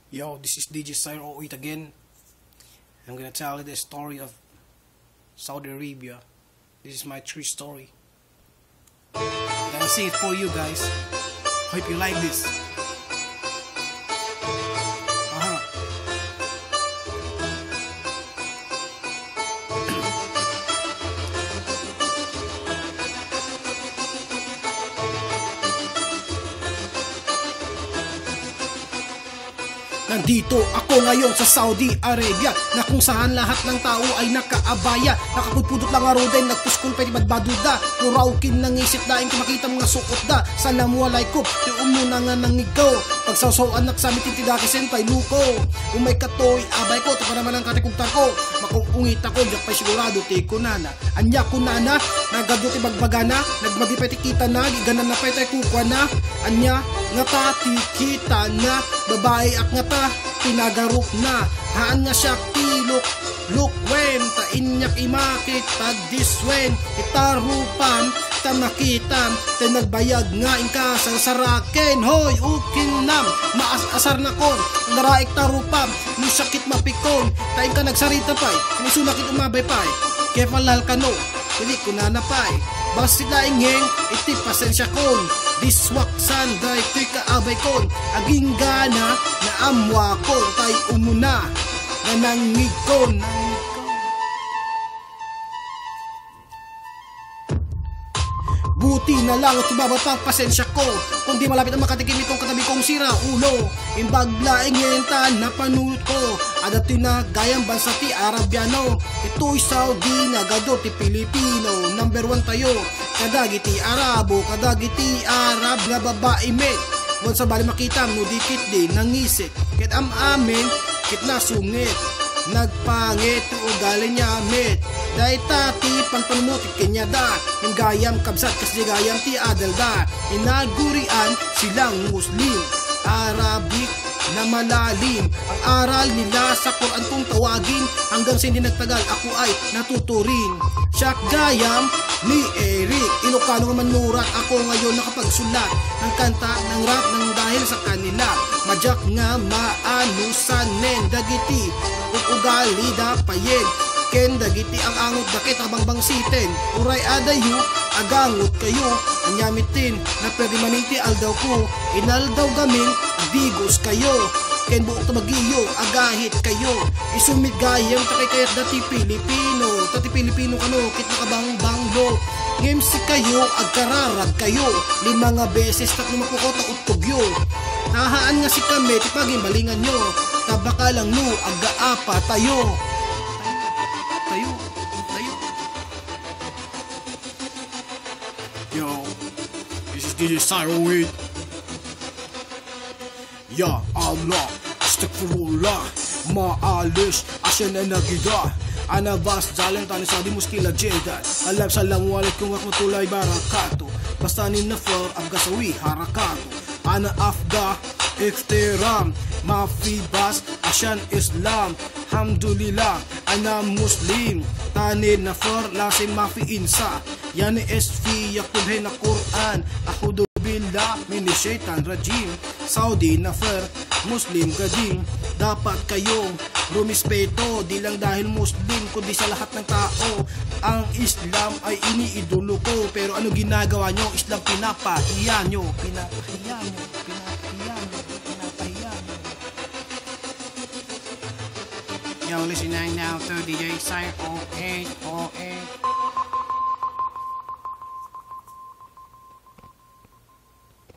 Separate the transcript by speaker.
Speaker 1: Yo, this is DJ Cyro 08 again. I'm gonna tell you the story of Saudi Arabia. This is my true story. I'm gonna sing it for you guys. Hope you like this. Nandito ako ngayon sa Saudi Arabia, na kung saan lahat ng tao ay nakaabaya. Nakapudpudot lang aro din, nagpuskol pwede magbaduda. Muraukin ng isip daing kumakita mga suot da. Salamualaikum, di umuna nga nangigaw. Pagsasaw anak sa mitin tidaki sentay luko. Umay katoy, abay ko, taka naman ang katikugtar ko. Makungungit ako, diyak pa'y sigurado, ti kunana. Anya kunana, nagado ti bagbagana. Nagmagipeti kita na, giganan na pa'y tayo kukwa na. Anya, nga tati kita na. Babae ak nga ta, pinagarok na. Haan nga siya look when ta inyak imakit tag diswen. Itarupan, ta makitam, ta nagbayag nga inka saraken. Hoy, ukin nam, maasar na kon. Naraik tarupam, musakit mapikon. Taing ka nagsarita pa'y, kinisunakit umabay pa'y. Kefalal ka no, hindi ko na napay. Basta laingeng, iti pasensya kon. Diswaksan, dahi ko'y kaabay kon. Aging gana, na amwa kon. Tay umuna, na nangig kon. Buti na lang at sumabot pang pasensya ko. Kung di malapit ang makatikim itong katabi kong sira ulo. Imbaglaing yenta na panunod ko. Adati na gayang bansa ti Arabiano. Ito'y Saudi na gado ti Pilipino. Number 1 tayo. Kadagi ti Arabo, kadagi ti Arab nga babae met. Bon sa bali makita mo dikit din nangisip. Kit amin, kit nasungit. Nagpangit ugali niya met. Dahil tati panpanumutik kanya da. Yung gayam kabsat kasi gayam ti adal da. Inagurian silang Muslim, Arabic na malalim. Ang aral nila sa Quran kong tawagin. Hanggang sa hindi nagtagal ako ay natuturin. Siya gayam ni Eric Ilocano manurat. Ako ngayon nakapagsulat ng kanta, ng rap, ng dahil sa kanila. Majak nga maanusanen dagiti ugali da payeg. Ken dagiti ang angot dakit habang bangsiten. Uray adayo, agangot kayo. Anyamitin na pwede maninti aldaw ko. Inaldaw gaming, digos kayo. Ken buok tabagiyo, agahit kayo. Isumit gayam takay kayat dati Pilipino. Dati Pilipino kano, kit nakabang banglo. Games kayo, agkararag kayo. 5 nga beses tak lumapukot ang utugyo. Nahaan nga si kami, tipagin balingan nyo. Tabaka lang no, aga-apa tayo. Yo, this is DJ Cyro 08. Ya Allah, astagfirullah. Maalis, asya na nagida. Anabas, jalan tani sa di muskila jedan. Alam salamualaikum warahmatullahi wabarakatuh. Bastanin na for abgasawi harakato. Ana afda, iftiram. Mafi bas, asyan Islam. Alhamdulillah, ana Muslim. Tanin na for, lasin mafi insa. Yani esfi, yakubhe na Quran. Ahudu billah, mini shaitan rajim. Saudi na for, Muslim gading. Dapat kayong rumispeto, di lang dahil Muslim, kundi sa lahat ng tao. Ang Islam ay iniidolo ko, pero ano ginagawa nyo? Islam pinapahiya nyo. Pinapahiya nyo. You're listening now to DJ Cyro 08.